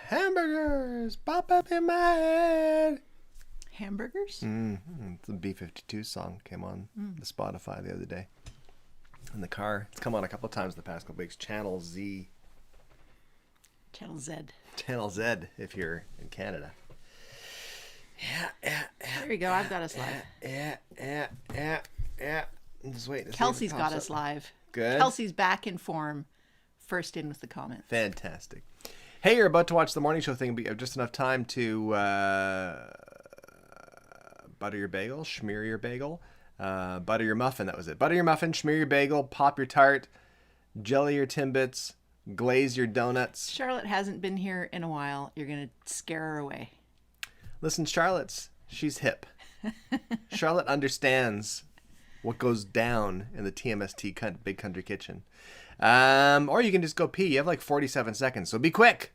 Hamburgers pop up in my head. Hamburgers? It's a B-52 song. Came on the Spotify the other day in the car. It's come on a couple of times the past couple weeks. Channel Z. Channel Z. Channel Z if you're in Canada. Yeah. There you go. I've got us live. Yeah. I'm just waiting to see if it Kelsey's pops got up. us live. Good. Kelsey's back in form. First in with the comments. Fantastic. Hey, you're about to watch the morning show thing, but you have just enough time to butter your bagel, schmear your bagel, butter your muffin. That was it. Butter your muffin, schmear your bagel, pop your tart, jelly your Timbits, glaze your donuts. Charlotte hasn't been here in a while. You're going to scare her away. Listen, she's hip. Charlotte understands what goes down in the TMST Big Country Kitchen. Or you can just go pee. You have like 47 seconds, so be quick.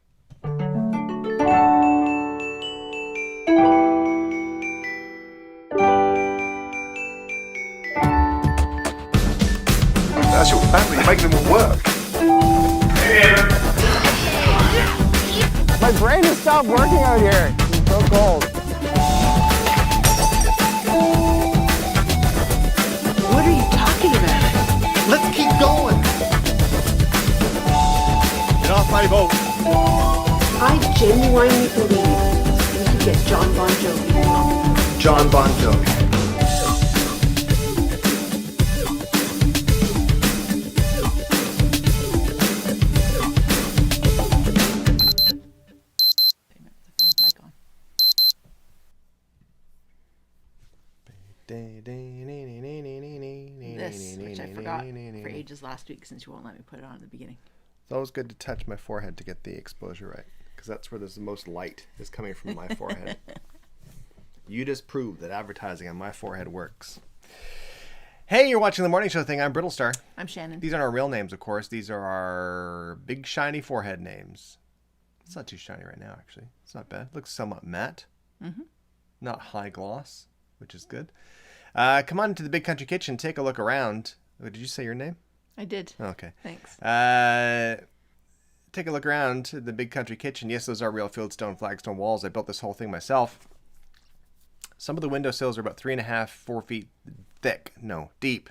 That's your family. You're making them all work. My brain has stopped working out here. It's so cold. What are you talking about? Let's keep going. Get off my boat. I genuinely believe we could get John Bon Jovi. John Bon Jovi. Mic on. This, which I forgot for ages last week since you won't let me put it on at the beginning. It's always good to touch my forehead to get the exposure right, because that's where there's the most light is coming from my forehead. You just proved that advertising on my forehead works. Hey, you're watching the morning show thing. I'm Brittlestar. I'm Shannon. These aren't our real names, of course. These are our big shiny forehead names. It's not too shiny right now, actually. It's not bad. It looks somewhat matte. Mm-hmm. Not high gloss, which is good. Come on to the Big Country Kitchen. Take a look around. Oh, did you say your name? I did. Okay. Thanks. Take a look around the Big Country Kitchen. Yes, those are real fieldstone flagstone walls. I built this whole thing myself. Some of the windowsills are about 3.5, 4 feet deep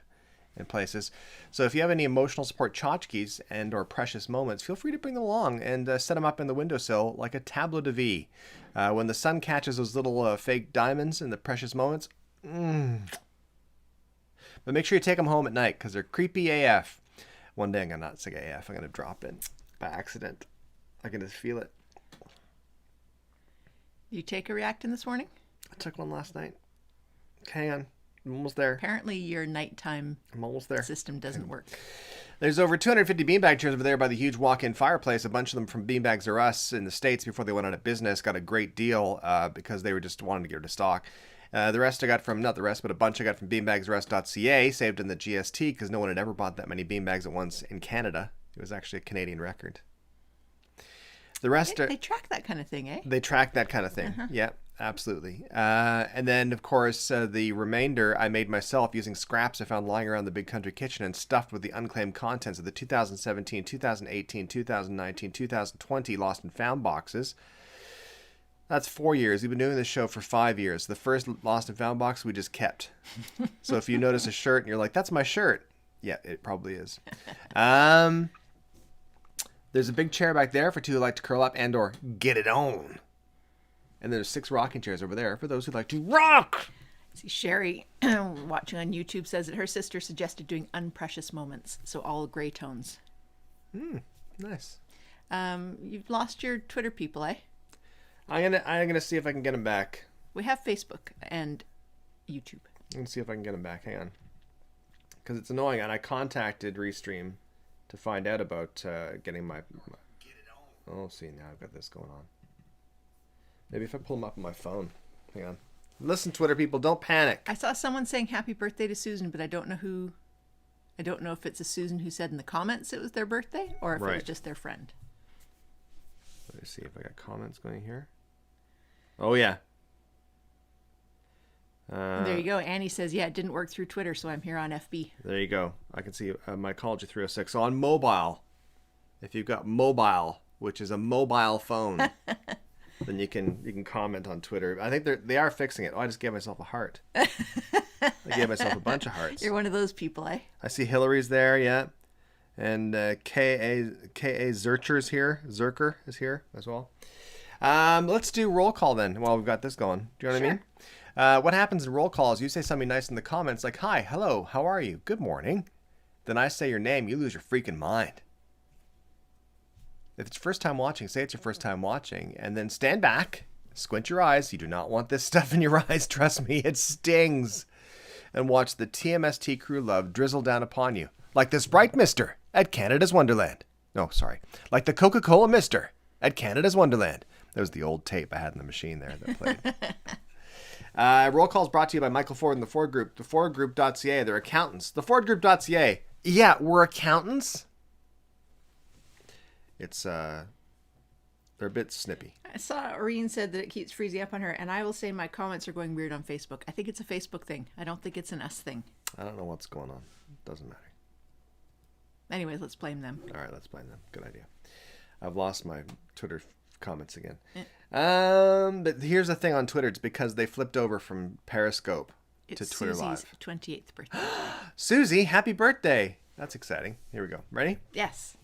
in places. So if you have any emotional support tchotchkes and or precious moments, feel free to bring them along and set them up in the windowsill like a tableau de vie. When the sun catches those little fake diamonds in the precious moments, But make sure you take them home at night because they're creepy AF. One day I'm going to not say AF. I'm going to drop it by accident. I can just feel it. You take a Reactin this morning? I took one last night. Hang on. I'm almost there. Apparently your nighttime I'm almost there. system doesn't work. There's over 250 beanbag chairs over there by the huge walk-in fireplace. A bunch of them from Beanbags R Us in the States before they went out of business. Got a great deal because they were just wanting to get rid of stock. The rest I got from, not the rest, but a bunch I got from beanbagsrus.ca, saved in the GST because no one had ever bought that many beanbags at once in Canada. It was actually a Canadian record. The rest They track that kind of thing, eh? They track that kind of thing. Yeah, absolutely. And then, of course, the remainder I made myself using scraps I found lying around the Big Country Kitchen and stuffed with the unclaimed contents of the 2017, 2018, 2019, 2020 Lost and Found boxes. That's 4 years. We've been doing this show for 5 years. The first Lost and Found box we just kept. So if you notice a shirt and you're like, that's my shirt. Yeah, it probably is. There's a big chair back there for two who like to curl up and or get it on. And there's 6 rocking chairs over there for those who like to rock. See, Sherry, watching on YouTube, says that her sister suggested doing unprecious moments, so all gray tones. Nice. You've lost your Twitter people, eh? I'm gonna see if I can get them back. We have Facebook and YouTube. I'm gonna see if I can get them back. Hang on. Because it's annoying, and I contacted Restream to find out about getting my... Get it on. Oh, see, now I've got this going on. Maybe if I pull them up on my phone. Hang on. Listen, Twitter people, don't panic. I saw someone saying happy birthday to Susan, but I don't know who. I don't know if it's a Susan who said in the comments it was their birthday or if it was Right. just their friend. Let me see if I got comments going here. Oh, yeah. There you go. Annie says, yeah, it didn't work through Twitter, so I'm here on FB. There you go. I can see Mycology 306. So on mobile, If you've got mobile, which is a mobile phone, then you can comment on Twitter. I think they are fixing it. Oh, I just gave myself a heart. I gave myself a bunch of hearts. You're one of those people, eh? I see Hillary's there, yeah. And K.A. Zerker is here as well. Let's do roll call then while we've got this going. Do you know what I mean? What happens in roll call is you say something nice in the comments like, hi, hello, how are you? Good morning. Then I say your name, you lose your freaking mind. If it's first time watching, say it's your first time watching, and then stand back, squint your eyes. You do not want this stuff in your eyes. Trust me, it stings. And watch the TMST crew love drizzle down upon you. Like the Sprite Mister at Canada's Wonderland. No, sorry. Like the Coca-Cola Mister at Canada's Wonderland. That was the old tape I had in the machine there that played. Roll call is brought to you by Michael Ford and the Ford Group. The FordGroup.ca. They're accountants. The FordGroup.ca. Yeah, we're accountants. It's they're a bit snippy. I saw Irene said that it keeps freezing up on her, and I will say my comments are going weird on Facebook. I think it's a Facebook thing. I don't think it's an us thing. I don't know what's going on. Doesn't matter. Anyways, let's blame them. All right, let's blame them. Good idea. I've lost my Twitter comments again. But here's the thing on Twitter. It's because they flipped over from Periscope to Twitter Susie's Live. 28th birthday. Susie, happy birthday. That's exciting. Here we go. Ready? Yes.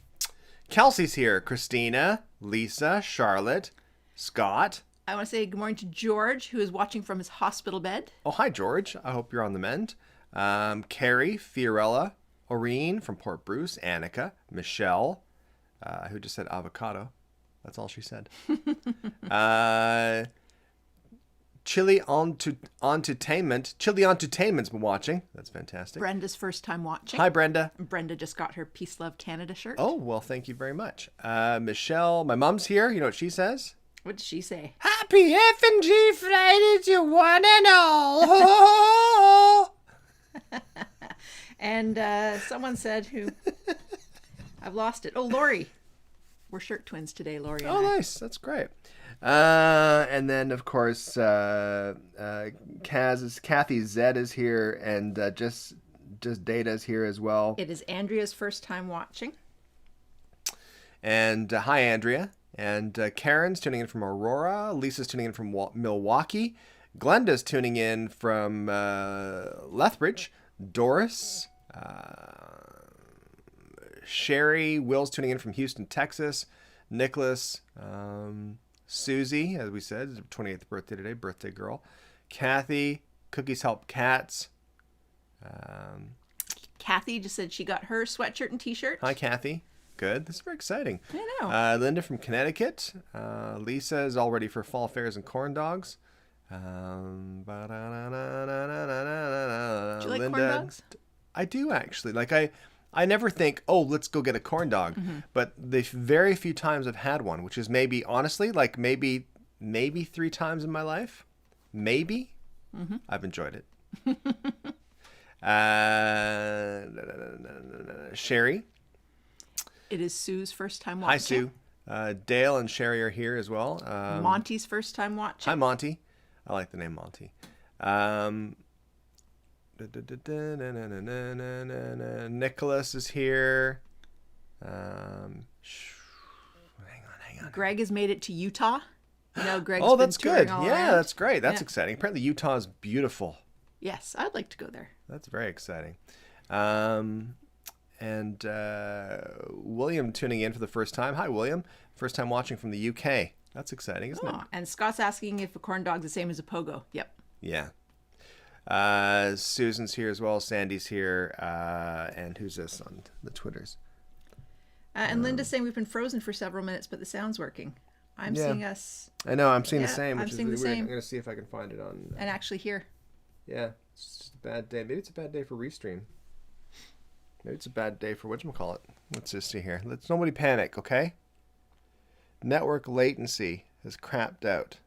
Kelsey's here. Christina, Lisa, Charlotte, Scott. I want to say good morning to George, who is watching from his hospital bed. Oh, hi, George. I hope you're on the mend. Carrie, Fiorella, Oreen from Port Bruce, Annika, Michelle, who just said avocado. That's all she said. Chili Entertainment. Chili Entertainment's been watching. That's fantastic. Brenda's first time watching. Hi, Brenda. Brenda just got her Peace Love Canada shirt. Oh, well, thank you very much. Michelle, my mom's here. You know what she says? What did she say? Happy F&G Friday to one and all. And someone said who... I've lost it. Oh, Lori. We're shirt twins today, Lori and I. Nice. That's great. And then, of course, Kathy Zed is here, and just Data's here as well. It is Andrea's first time watching. And hi, Andrea. And Karen's tuning in from Aurora. Lisa's tuning in from Milwaukee. Glenda's tuning in from Lethbridge. Doris. Sherry. Will's tuning in from Houston, Texas. Nicholas. Susie, as we said, is her 28th birthday today. Birthday girl. Kathy. Cookies Help Cats. Kathy just said she got her sweatshirt and t-shirt. Hi, Kathy. Good. This is very exciting. I know. Linda from Connecticut. Lisa is all ready for fall fairs and corn dogs. Do you like Linda, corn dogs? I do, actually. Like, I never think, oh, let's go get a corn dog. Mm-hmm. But the very few times I've had one, which is maybe, honestly, like maybe 3 times in my life. Maybe. Mm-hmm. I've enjoyed it. Sherry. It is Sue's first time watching. Hi, Sue. Dale and Sherry are here as well. Monty's first time watching. Hi, Monty. I like the name Monty. Nicholas is here. Hang on. Greg has made it to Utah. You know, Greg's oh, that's been good. touring all Yeah, around. that's great. That's exciting. Apparently, Utah is beautiful. Yes, I'd like to go there. That's very exciting. And William tuning in for the first time. Hi, William. First time watching from the UK. That's exciting, isn't it? And Scott's asking if a corn dog's the same as a pogo. Yep. Yeah. Susan's here as well. Sandy's here. And who's this on the Twitters? And Linda's saying we've been frozen for several minutes, but the sound's working. I'm seeing us. I know. I'm seeing the Yeah, same, I'm which is seeing really the weird. same. I'm going to see if I can find it on... And actually here. Yeah. It's just a bad day. Maybe it's a bad day for Restream. Maybe it's a bad day for whatchamacallit. Let's just see here. Let's nobody panic, okay? Network latency has crapped out.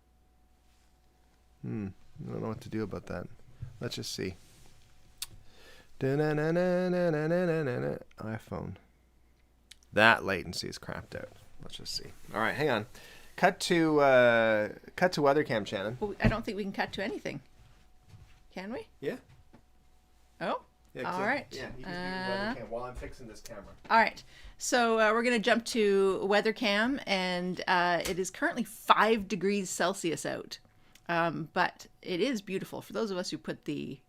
I don't know what to do about that. Let's just see. iPhone. That latency is crapped out. Let's just see. All right, hang on. Cut to weathercam, Shannon. Well, I don't think we can cut to anything. Can we? Yeah. Oh? All right. Yeah, you can do webcam while I'm fixing this camera. All right. So we're going to jump to weather cam, and it is currently 5 degrees Celsius out. But it is beautiful. For those of us who put the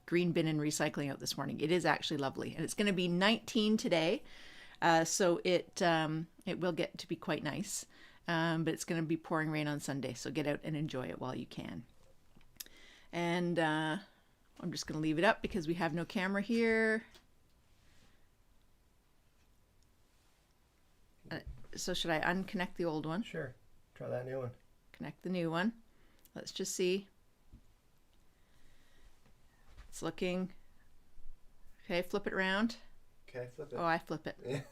green bin and recycling out this morning, it is actually lovely. And it's going to be 19 today. So it will get to be quite nice. But it's going to be pouring rain on Sunday. So get out and enjoy it while you can. And I'm just going to leave it up because we have no camera here. So should I unconnect the old one? Sure. Try that new one. Connect the new one. Let's just see. It's looking. Okay, flip it around. Okay, flip it. Oh, I flip it.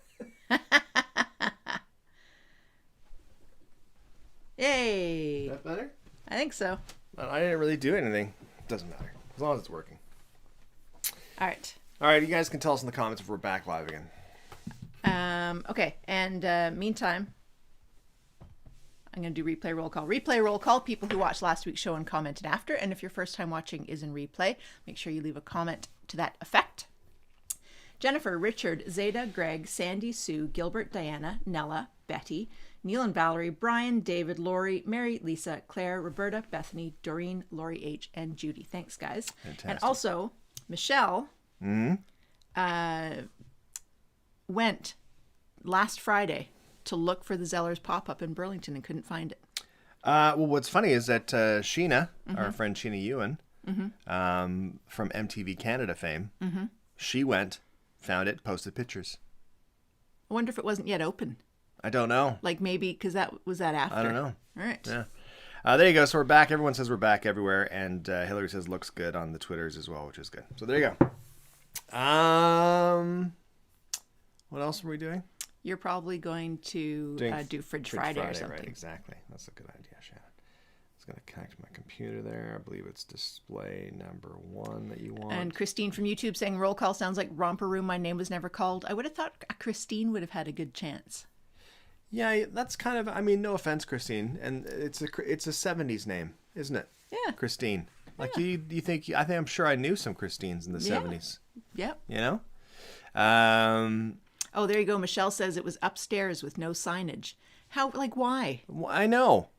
Yay! Is that better? I think so. I didn't really do anything. Doesn't matter. As long as it's working. All right. All right, you guys can tell us in the comments if we're back live again. Okay, and meantime, I'm going to do replay roll call. Replay roll call, people who watched last week's show and commented after. And if your first time watching is in replay, make sure you leave a comment to that effect. Jennifer, Richard, Zeta, Greg, Sandy, Sue, Gilbert, Diana, Nella, Betty, Neil and Valerie, Brian, David, Lori, Mary, Lisa, Claire, Roberta, Bethany, Doreen, Lori H, and Judy. Thanks, guys. Fantastic. And also, Michelle went last Friday to look for the Zellers pop-up in Burlington and couldn't find it. Well, what's funny is that Sheena, our friend Sheena Ewan, from MTV Canada fame, she went, found it, posted pictures. I wonder if it wasn't yet open. I don't know. Like maybe because that after. I don't know. All right. Yeah. There you go. So we're back. Everyone says we're back everywhere, and Hillary says looks good on the Twitters as well, which is good. So there you go. What else are we doing? You're probably going to do Fridge Friday or something. Right, exactly. That's a good idea, Shannon. It's going to connect my computer there. I believe it's display number 1 that you want. And Christine from YouTube saying roll call sounds like Romper Room. My name was never called. I would have thought Christine would have had a good chance. Yeah, that's kind of. I mean, no offense, Christine, and it's a 70s name, isn't it? Yeah. Christine. Like you think? I'm sure I knew some Christines in the 70s. Yep. You know. Oh, there you go. Michelle says it was upstairs with no signage. How? Like, why? I know.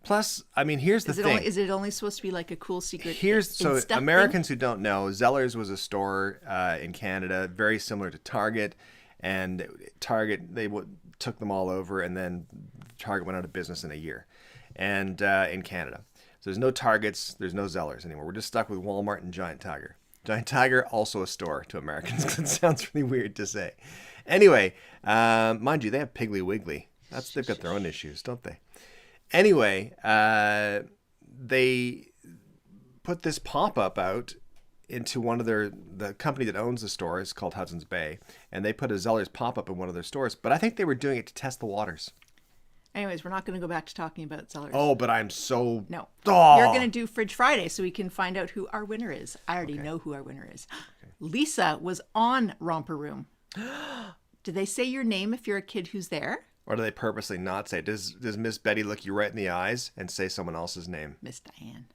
Plus, I mean, here's the thing. Is it only supposed to be like a cool secret? So Americans who don't know, Zellers was a store in Canada, very similar to Target, and Target took them all over, and then Target went out of business in a year, and in Canada. So there's no Targets, there's no Zellers anymore. We're just stuck with Walmart and Giant Tiger. Giant Tiger, also a store to Americans. It sounds really weird to say. Anyway, mind you, they have Piggly Wiggly. They've got their own issues, don't they? Anyway, they put this pop-up out into one of the company that owns the store is called Hudson's Bay, and they put a Zellers pop-up in one of their stores. But I think they were doing it to test the waters. Anyways, we're not going to go back to talking about Zellers. Oh, but I'm so... No. Oh. You're going to do Fridge Friday so we can find out who our winner is. I already know who our winner is. Okay. Lisa was on Romper Room. Do they say your name if you're a kid who's there? Or do they purposely not say it? Does Miss Betty look you right in the eyes and say someone else's name? Miss Diane.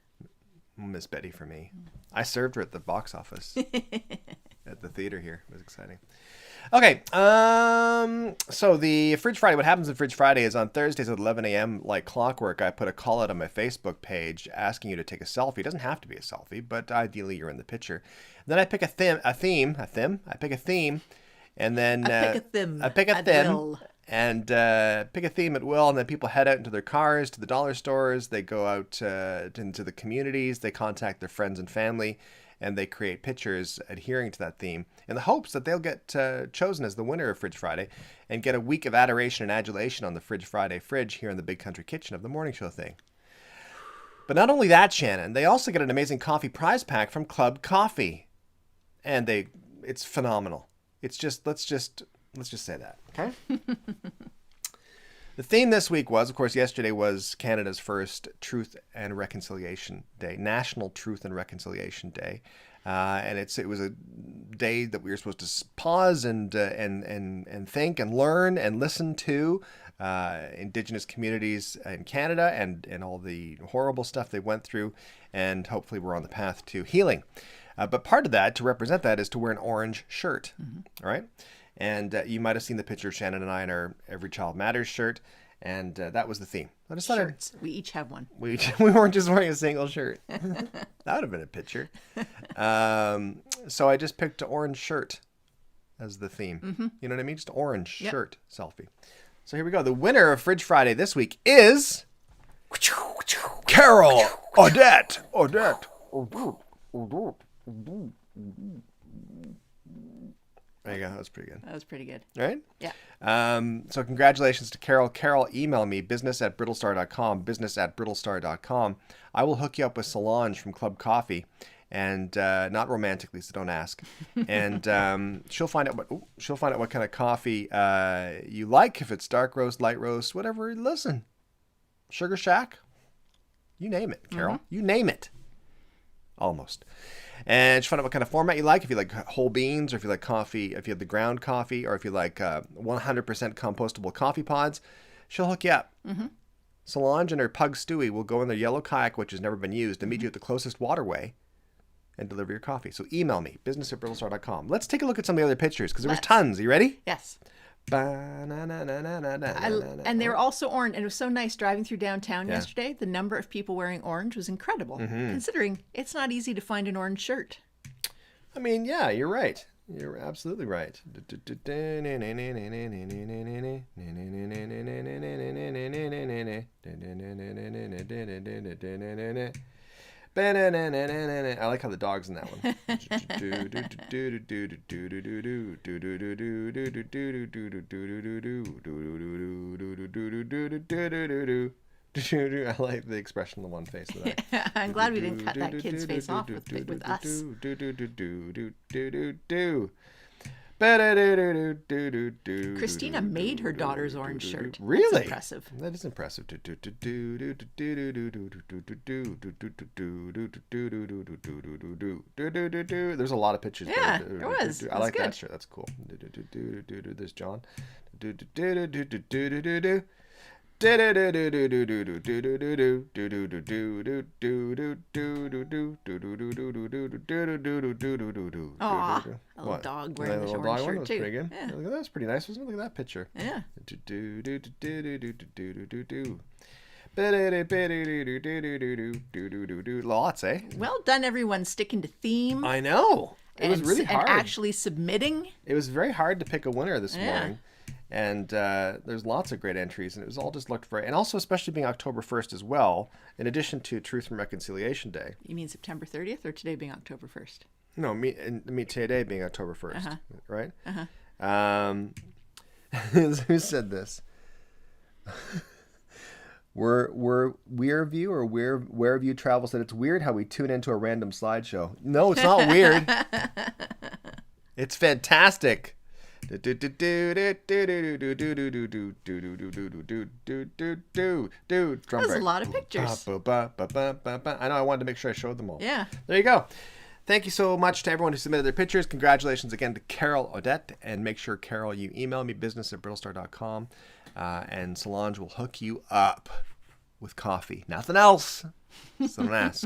Miss Betty for me. I served her at the box office. At the theater here. It was exciting. Okay, so the Fridge Friday, what happens in Fridge Friday is on Thursdays at 11 a.m., like clockwork, I put a call out on my Facebook page asking you to take a selfie. It doesn't have to be a selfie, but ideally you're in the picture. Then I pick a theme, and then... I pick a theme, and pick a theme at will, and then people head out into their cars, to the dollar stores, they go out into the communities, they contact their friends and family, and they create pictures adhering to that theme in the hopes that they'll get chosen as the winner of Fridge Friday and get a week of adoration and adulation on the Fridge Friday fridge here in the Big Country Kitchen of the morning show thing. But not only that, Shannon, they also get an amazing coffee prize pack from Club Coffee. And it's phenomenal. It's just, let's just say that, okay? The theme this week was, of course, yesterday was Canada's first Truth and Reconciliation Day, National Truth and Reconciliation Day, and it was a day that we were supposed to pause and think and learn and listen to Indigenous communities in Canada and all the horrible stuff they went through, and hopefully we're on the path to healing. But part of that, to represent that, is to wear an orange shirt. All right? And you might have seen the picture of Shannon and I in our Every Child Matters shirt. And that was the theme. I decided Shirts. We each have one. we weren't just wearing a single shirt. That would have been a picture. So I just picked an orange shirt as the theme. You know what I mean? Just orange shirt selfie. So here we go. The winner of Fridge Friday this week is Carol Odette. There you go. That was pretty good. That was pretty good. Right? Yeah. So congratulations to Carol. Carol, email me, business@brittlestar.com, business@brittlestar.com. I will hook you up with Solange from Club Coffee, and not romantically, so don't ask. And she'll find out what kind of coffee you like, if it's dark roast, light roast, whatever. Listen, Sugar Shack, you name it, Carol. You name it. Almost. And she'll find out what kind of format you like, if you like whole beans, or if you like coffee, if you have the ground coffee, or if you like 100% compostable coffee pods. She'll hook you up. Solange and her pug Stewie will go in their yellow kayak, which has never been used, and meet you at the closest waterway and deliver your coffee. So email me, business@brittlestar.com. Let's take a look at some of the other pictures, because there was tons. Are you ready? Yes. And they were also orange, and it was so nice driving through downtown yesterday. The number of people wearing orange was incredible, considering it's not easy to find an orange shirt. I mean, yeah, you're right. You're absolutely right. I like how the dog's in that one. I like the expression on the one face of that. I'm glad we didn't cut that kid's face off with us. Christina made her daughter's orange shirt. Really? That's impressive. That is impressive. There's a lot of pictures. Yeah, there was. I like good. that shirt. That's cool. There's John. Aw, a little dog wearing the orange shirt too. Pretty good. Yeah. Look at that. That's pretty nice, wasn't it? Look at that picture. Yeah. Lots, eh? Well done, everyone, sticking to theme. I know. It was really hard. And actually submitting. It was very hard to pick a winner this morning. And there's lots of great entries, and it was all just looked for. And also, especially being October 1st as well, in addition to Truth and Reconciliation Day. You mean September 30th, or today being October 1st? No, meet today being October 1st, right? Who said this? Weirview or Whereview Travel said, it's weird how we tune into a random slideshow. No, it's not weird. It's fantastic. That was a lot of pictures. I know, I wanted to make sure I showed them all. Yeah. There you go. Thank you so much to everyone who submitted their pictures. Congratulations again to Carol Odette. And make sure, Carol, you email me, business@brittlestar.com. And Solange will hook you up with coffee. Nothing else. So don't ask.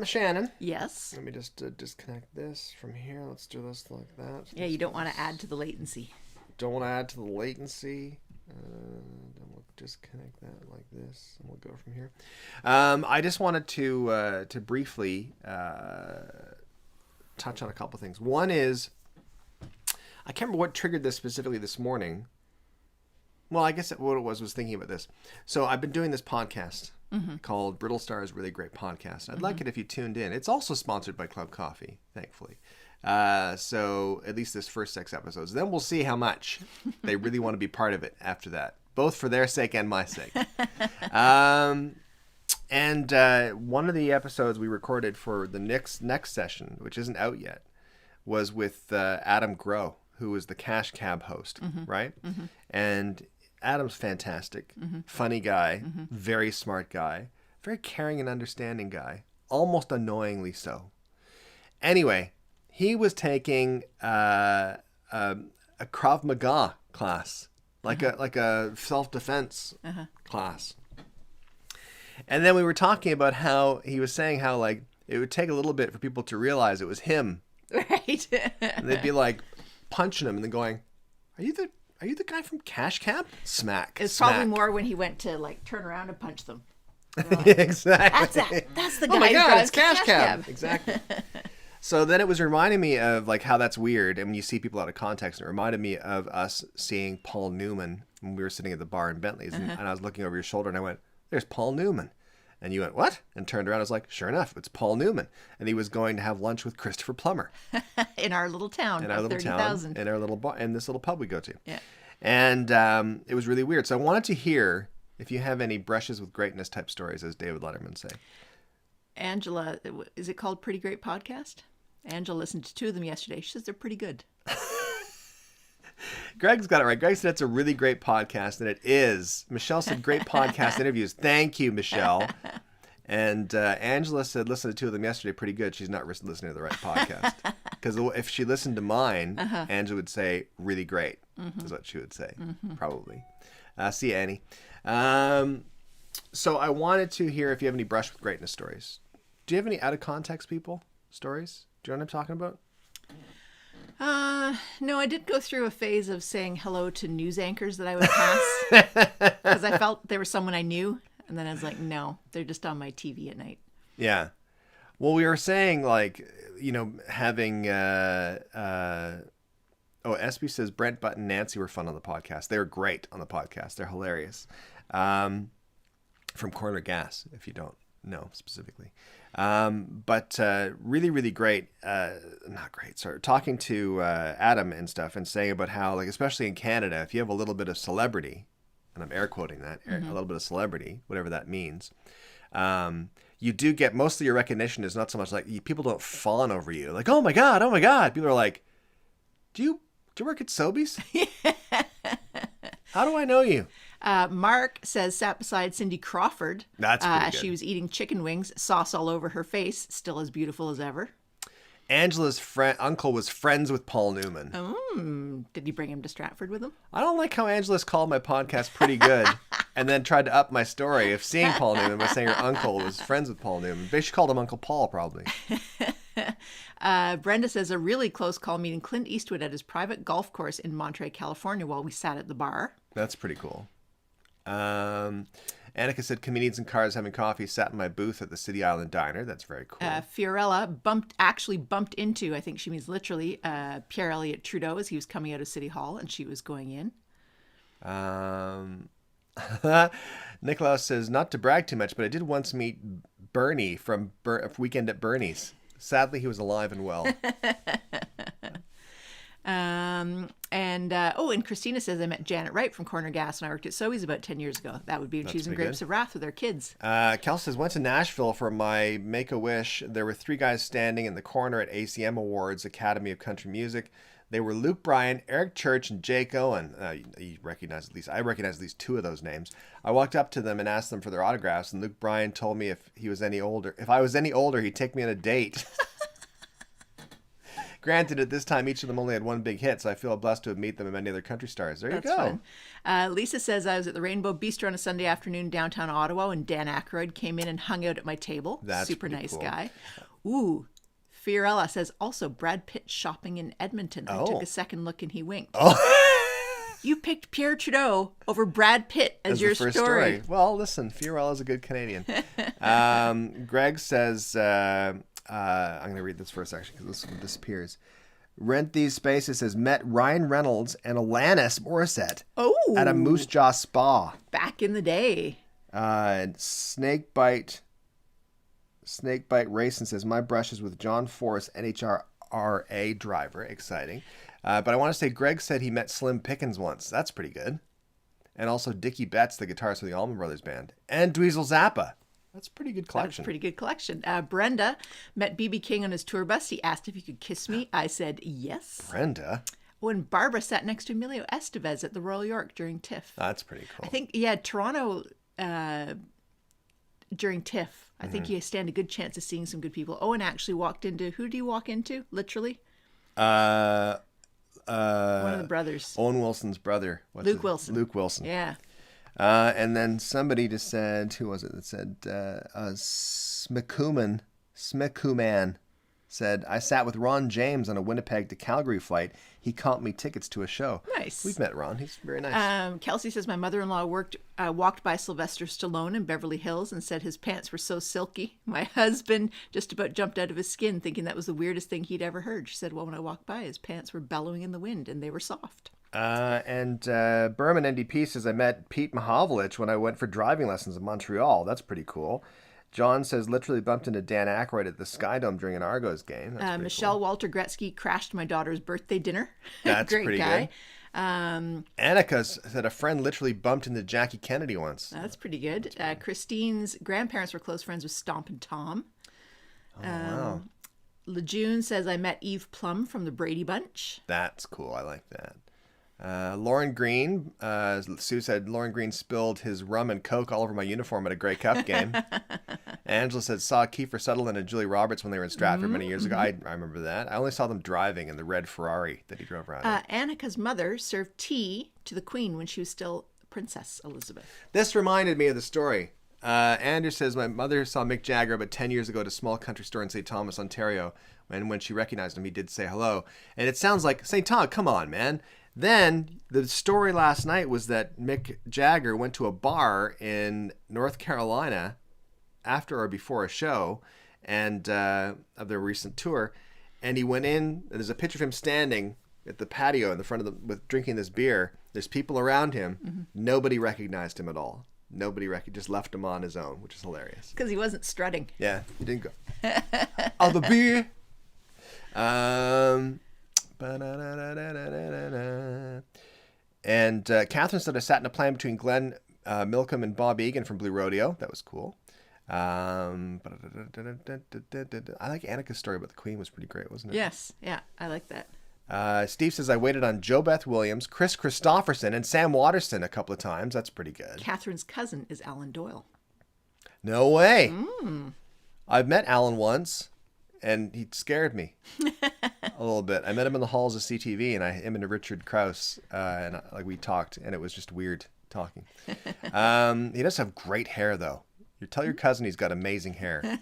Shannon. Yes. Let me just disconnect this from here. Let's do this like that. Yeah, you don't want to add to the latency. Don't want to add to the latency. Then we'll disconnect that like this, and we'll go from here. I just wanted to briefly touch on a couple things. One is, I can't remember what triggered this specifically this morning. Well, I guess what it was thinking about this. So I've been doing this podcast called Brittle Star's Really Great Podcast. I'd like it if you tuned in. It's also sponsored by Club Coffee, thankfully. So at least this first 6 episodes. Then we'll see how much they really want to be part of it after that, both for their sake and my sake. And one of the episodes we recorded for the next session, which isn't out yet, was with Adam Groh, who was the Cash Cab host, right? And Adam's fantastic, funny guy, very smart guy, very caring and understanding guy, almost annoyingly so. Anyway, he was taking a Krav Maga class, like a self-defense class. And then we were talking about how he was saying how like it would take a little bit for people to realize it was him. Right. And they'd be like punching him and then going, "Are you the guy from Cash Cab?" Smack. It's smack. probably more when he went to like turn around and punch them. Exactly. That's the guy Oh my who God, drives it's Cash the Cab. Exactly. So then it was reminding me of like how that's weird, and when you see people out of context, it reminded me of us seeing Paul Newman when we were sitting at the bar in Bentley's, and I was looking over your shoulder, and I went, "There's Paul Newman," and you went, "What?" And turned around, I was like, "Sure enough, it's Paul Newman," and he was going to have lunch with Christopher Plummer in our little town. in our little 30,000. town, in our little bar, in this little pub we go to. Yeah. And it was really weird. So I wanted to hear if you have any brushes with greatness type stories, as David Letterman say. Angela, is it called Pretty Great Podcast? Angela listened to 2 of them yesterday. She says they're pretty good. Greg's got it right. Greg said it's a really great podcast, and it is. Michelle said great podcast interviews. Thank you, Michelle. And Angela said listen to 2 of them yesterday. Pretty good. She's not listening to the right podcast. Because if she listened to mine, Angela would say really great is what she would say, probably. See you, Annie. So I wanted to hear if you have any brush with greatness stories. Do you have any out of context people stories? Do you know what I'm talking about? No, I did go through a phase of saying hello to news anchors that I would pass because I felt they were someone I knew. And then I was like, no, they're just on my TV at night. Yeah. Well, we were saying like, having, SB says Brent Butt and Nancy were fun on the podcast. They were great on the podcast. They're hilarious. From Corner Gas, if you don't know specifically. But really, really great. Not great. Sorry. Talking to Adam and stuff and saying about how, like, especially in Canada, if you have a little bit of celebrity, and I'm air quoting that, a little bit of celebrity, whatever that means, you do get most of your recognition is not so much like people don't fawn over you. Like, oh my God. People are like, do you work at Sobeys? How do I know you? Mark says sat beside Cindy Crawford. That's pretty good. She was eating chicken wings, sauce all over her face, still as beautiful as ever. Angela's uncle was friends with Paul Newman. Did you bring him to Stratford with him? I don't like how Angela's called my podcast pretty good and then tried to up my story of seeing Paul Newman by saying her uncle was friends with Paul Newman. They should call him Uncle Paul, probably. Brenda says a really close call meeting Clint Eastwood at his private golf course in Monterey, California while we sat at the bar. That's pretty cool. Annika said comedians in cars having coffee, sat in my booth at the City Island Diner. That's very cool. Fiorella bumped into, I think she means literally, Pierre Elliott Trudeau as he was coming out of City Hall and she was going in. Nicholas says, not to brag too much, but I did once meet Bernie from Weekend at Bernie's. Sadly, he was alive and well. And Christina says I met Janet Wright from Corner Gas when I worked at Sobeys about 10 years ago. That would be when she was in Grapes of Wrath with her kids. Kel says, went to Nashville for my Make-A-Wish. There were 3 guys standing in the corner at ACM Awards, Academy of Country Music. They were Luke Bryan, Eric Church, and Jake Owen. I recognize at least 2 of those names. I walked up to them and asked them for their autographs, and Luke Bryan told me if I was any older, he'd take me on a date. Granted, at this time, each of them only had 1 big hit, so I feel blessed to have met them and many other country stars. There you go. Fun. Lisa says I was at the Rainbow Bistro on a Sunday afternoon downtown Ottawa, and Dan Aykroyd came in and hung out at my table. That's super pretty nice cool. guy. Ooh. Fiorella says also Brad Pitt shopping in Edmonton. I took a second look and he winked. Oh. You picked Pierre Trudeau over Brad Pitt as your first story. Well, listen, Fiorella's a good Canadian. Greg says, I'm going to read this first, actually, because this one disappears. Rent These Spaces says, met Ryan Reynolds and Alanis Morissette at a Moose Jaw Spa. Back in the day. Snakebite Racing says, my brushes with John Forrest, NHRA driver. Exciting. But I want to say Greg said he met Slim Pickens once. That's pretty good. And also Dickie Betts, the guitarist for the Allman Brothers Band. And Dweezil Zappa. That's a pretty good collection. That's a pretty good collection. Brenda met B.B. King on his tour bus. He asked if he could kiss me. I said yes. Brenda? When Barbara sat next to Emilio Estevez at the Royal York during TIFF. That's pretty cool. I think, Toronto during TIFF. I think you stand a good chance of seeing some good people. Owen actually walked into, who do you walk into, literally? One of the brothers. Owen Wilson's brother. Luke Wilson. Luke Wilson. Yeah. And then somebody just said, who was it that said, Smikuman said, I sat with Ron James on a Winnipeg to Calgary flight. He comped me tickets to a show. Nice. We've met Ron. He's very nice. Kelsey says, my mother-in-law walked by Sylvester Stallone in Beverly Hills and said his pants were so silky. My husband just about jumped out of his skin thinking that was the weirdest thing he'd ever heard. She said, well, when I walked by, his pants were bellowing in the wind and they were soft. And Berman NDP says, I met Pete Mahavlich when I went for driving lessons in Montreal. That's pretty cool. John says, literally bumped into Dan Aykroyd at the Sky Dome during an Argos game. That's Michelle cool. Walter Gretzky crashed my daughter's birthday dinner. That's Great pretty guy. good. Annika said a friend literally bumped into Jackie Kennedy once. That's pretty good. Christine's grandparents were close friends with Stomp and Tom. Wow. Lejeune says, I met Eve Plum from the Brady Bunch. That's cool. I like that. Lauren Green, Sue said, Lauren Green spilled his rum and Coke all over my uniform at a Grey Cup game. Angela said, saw Kiefer Sutherland and Julie Roberts when they were in Stratford many years ago. I remember that. I only saw them driving in the red Ferrari that he drove around in. Annika's mother served tea to the Queen when she was still Princess Elizabeth. This reminded me of the story. Andrew says, my mother saw Mick Jagger about 10 years ago at a small country store in St. Thomas, Ontario. And when she recognized him, he did say hello. And it sounds like, St. Tom, come on, man. Then the story last night was that Mick Jagger went to a bar in North Carolina after or before a show and of their recent tour. And he went in, and there's a picture of him standing at the patio in the front of the, with drinking this beer. There's people around him. Mm-hmm. Nobody recognized him at all. Just left him on his own, which is hilarious. Because he wasn't strutting. Yeah, he didn't go. Oh, the beer. And Catherine said I sat in a plane between Glenn Milcom and Bob Egan from Blue Rodeo. That was cool. I like Annika's story about the Queen was pretty great, wasn't it? Yes. Yeah, I like that. Steve says I waited on Jo Beth Williams, Chris Christopherson, and Sam Waterston a couple of times. That's pretty good. Catherine's cousin is Alan Doyle. No way. I've met Alan once, and he scared me a little bit. I met him in the halls of CTV, and him and Richard Krause, and we talked, and it was just weird talking. He does have great hair, though. You tell your cousin he's got amazing hair.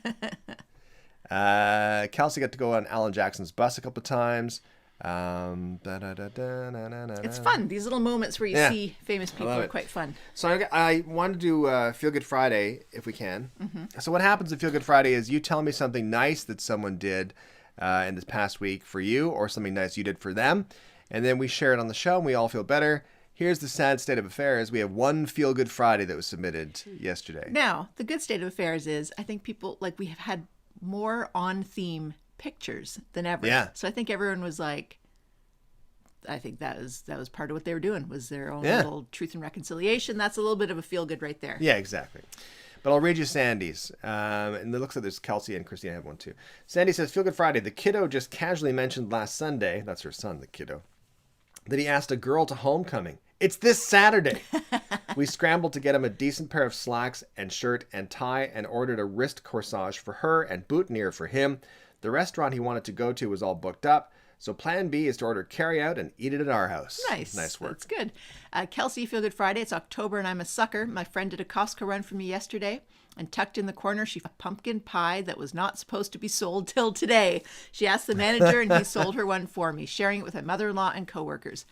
Kelsey got to go on Alan Jackson's bus a couple of times. It's fun. These little moments where you see famous people are quite fun. So I want to do Feel Good Friday if we can. Mm-hmm. So what happens at Feel Good Friday is you tell me something nice that someone did in this past week for you, or something nice you did for them, and then we share it on the show and we all feel better. Here's the sad state of affairs. We have one Feel Good Friday that was submitted yesterday. Now, the good state of affairs is I think people, we have had more on-theme pictures than ever. Yeah. So I think everyone was like, I think that was part of what they were doing, was their own little truth and reconciliation. That's a little bit of a feel good right there. Yeah, exactly. But I'll read you Sandy's. And it looks like there's Kelsey and Christine have one too. Sandy says, Feel Good Friday. The kiddo just casually mentioned last Sunday, that's her son, the kiddo, that he asked a girl to homecoming. It's this Saturday. We scrambled to get him a decent pair of slacks and shirt and tie and ordered a wrist corsage for her and boutonniere for him. The restaurant he wanted to go to was all booked up. So plan B is to order carry-out and eat it at our house. Nice work. That's good. Kelsey, Feel Good Friday. It's October and I'm a sucker. My friend did a Costco run for me yesterday, and tucked in the corner, she found a pumpkin pie that was not supposed to be sold till today. She asked the manager, and he sold her one for me, sharing it with my mother-in-law and coworkers.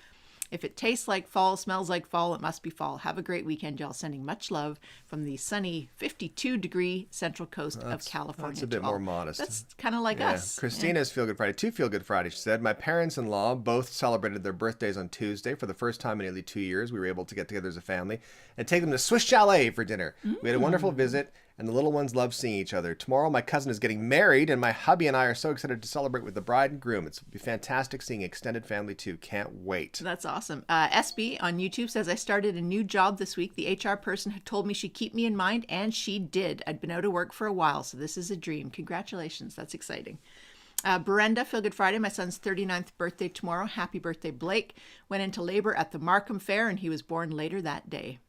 If it tastes like fall, smells like fall, it must be fall. Have a great weekend, y'all. Sending much love from the sunny 52-degree central coast of California. That's a bit more modest. That's kind of like us. Christina's Feel Good Friday. Two Feel Good Friday, she said. My parents-in-law both celebrated their birthdays on Tuesday. For the first time in nearly 2 years, we were able to get together as a family and take them to Swiss Chalet for dinner. We had a wonderful visit, and the little ones love seeing each other. Tomorrow, my cousin is getting married, and my hubby and I are so excited to celebrate with the bride and groom. It's be fantastic seeing extended family, too. Can't wait. That's awesome. SB on YouTube says, I started a new job this week. The HR person had told me she'd keep me in mind, and she did. I'd been out of work for a while, so this is a dream. Congratulations. That's exciting. Brenda, Feel Good Friday. My son's 39th birthday tomorrow. Happy birthday, Blake. Went into labor at the Markham Fair, and he was born later that day.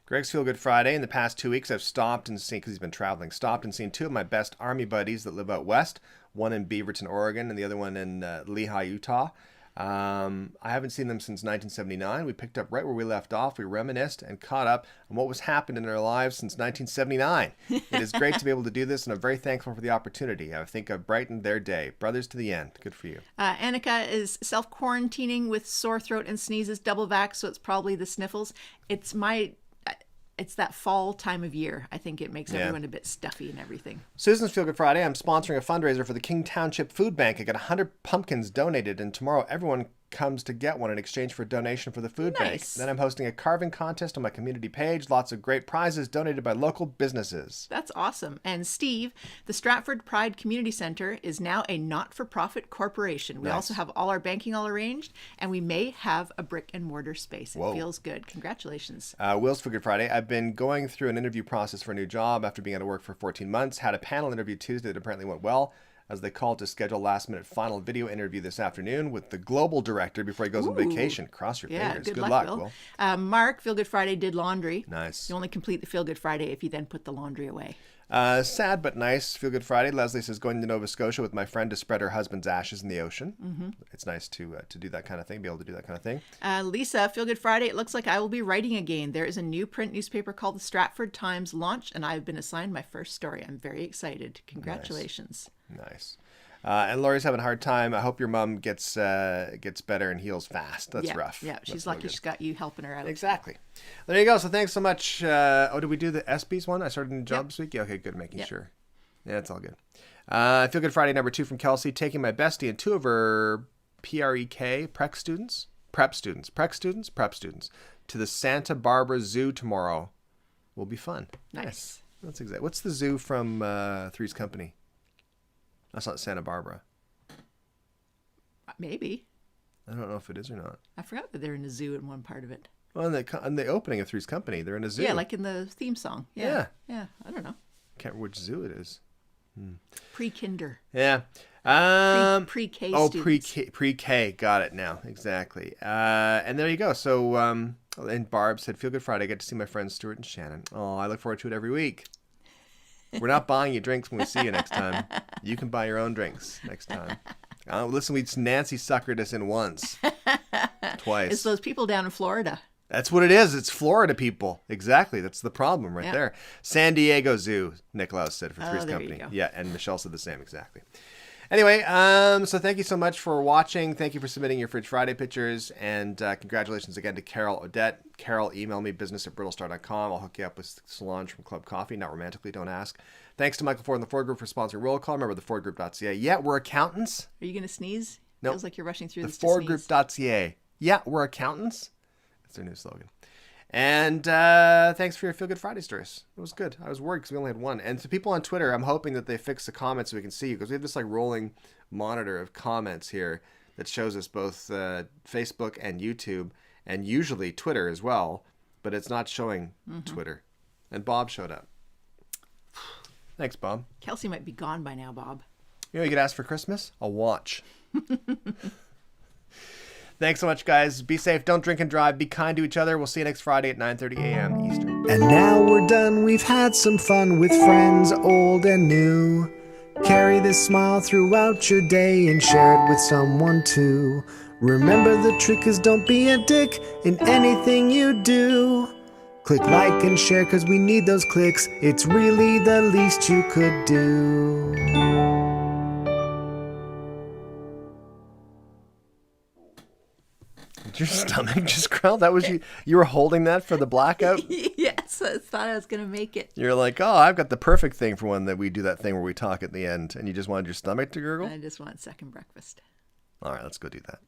Greg's Feel Good Friday. In the past 2 weeks, I've stopped and seen, because he's been traveling, stopped and seen two of my best Army buddies that live out west, one in Beaverton, Oregon, and the other one in Lehi, Utah. I haven't seen them since 1979. We picked up right where we left off. We reminisced and caught up on what was happening in our lives since 1979. It is great to be able to do this, and I'm very thankful for the opportunity. I think I've brightened their day. Brothers to the end. Good for you. Annika is self-quarantining with sore throat and sneezes, double vax, so it's probably the sniffles. It's that fall time of year. I think it makes everyone a bit stuffy and everything. Susan's Feel Good Friday. I'm sponsoring a fundraiser for the King Township Food Bank. I got 100 pumpkins donated, and tomorrow everyone comes to get one in exchange for a donation for the food bank. Then I'm hosting a carving contest on my community page. Lots of great prizes donated by local businesses. That's awesome. And Steve, the Stratford Pride Community Center is now a not-for-profit corporation. We also have all our banking all arranged, and we may have a brick and mortar space. It feels good. Congratulations. Will's Feel Good Friday. I've been going through an interview process for a new job after being out of work for 14 months. Had a panel interview Tuesday that apparently went well, as they called to schedule a last-minute final video interview this afternoon with the global director before he goes on vacation. Cross your fingers. Good luck, Will. Will. Mark, Feel Good Friday, did laundry. Nice. You only complete the Feel Good Friday if you then put the laundry away. Sad but nice. Feel Good Friday. Leslie says, going to Nova Scotia with my friend to spread her husband's ashes in the ocean. Mm-hmm. It's nice to do that kind of thing, be able to do that kind of thing. Lisa, Feel Good Friday. It looks like I will be writing again. There is a new print newspaper called the Stratford Times launched, and I've been assigned my first story. I'm very excited. Congratulations. Nice. And Lori's having a hard time. I hope your mom gets better and heals fast. That's rough. Yeah, she's lucky she's got you helping her out. Exactly. There you go. So thanks so much. Did we do the ESPYs one? I started a new job this week? Yeah, okay, good. Making sure. Yeah, it's all good. Feel Good Friday number 2 from Kelsey. Taking my bestie and 2 of her prep students to the Santa Barbara Zoo tomorrow. Will be fun. Nice. That's exactly. What's the zoo from Three's Company? That's not Santa Barbara. Maybe. I don't know if it is or not. I forgot that they're in a zoo in one part of it. Well, in the opening of Three's Company, they're in a zoo. Yeah, like in the theme song. Yeah. I don't know. Can't remember which zoo it is. Pre-kinder. Yeah. Pre-K students. Pre-K. Got it now. Exactly. And there you go. So, and Barb said, Feel Good Friday. I get to see my friends Stuart and Shannon. Oh, I look forward to it every week. We're not buying you drinks when we see you next time. You can buy your own drinks next time. Listen, Nancy suckered us in once. Twice. It's those people down in Florida. That's what it is. It's Florida people. Exactly. That's the problem right there. San Diego Zoo, Nicklaus said for Three's Company. You go. Yeah, and Michelle said the same exactly. Anyway, so thank you so much for watching. Thank you for submitting your Fridge Friday pictures. And congratulations again to Carol Odette. Carol, email me, business@brittlestar.com. I'll hook you up with Solange from Club Coffee. Not romantically, don't ask. Thanks to Michael Ford and the Ford Group for sponsoring Roll Call. Remember, thefordgroup.ca. Yeah, we're accountants. Are you going to sneeze? No. Feels like you're rushing through this. Thefordgroup.ca. Yeah, we're accountants. That's their new slogan. And thanks for your Feel Good Friday stories. It was good. I was worried because we only had one. And to people on Twitter, I'm hoping that they fix the comments so we can see you, because we have this like rolling monitor of comments here that shows us both Facebook and YouTube, and usually Twitter as well, but it's not showing Twitter. And Bob showed up. Thanks, Bob. Kelsey might be gone by now, Bob. You know what you could ask for Christmas? A watch. Thanks so much, guys. Be safe. Don't drink and drive. Be kind to each other. We'll see you next Friday at 9:30 a.m. Eastern. And now we're done. We've had some fun with friends old and new. Carry this smile throughout your day and share it with someone too. Remember, the trick is don't be a dick in anything you do. Click like and share because we need those clicks. It's really the least you could do. Did your stomach just growl? That was you. You were holding that for the blackout? Yes, I thought I was going to make it. You're like, oh, I've got the perfect thing for when that we do that thing where we talk at the end, and you just wanted your stomach to gurgle? I just want second breakfast. All right, let's go do that.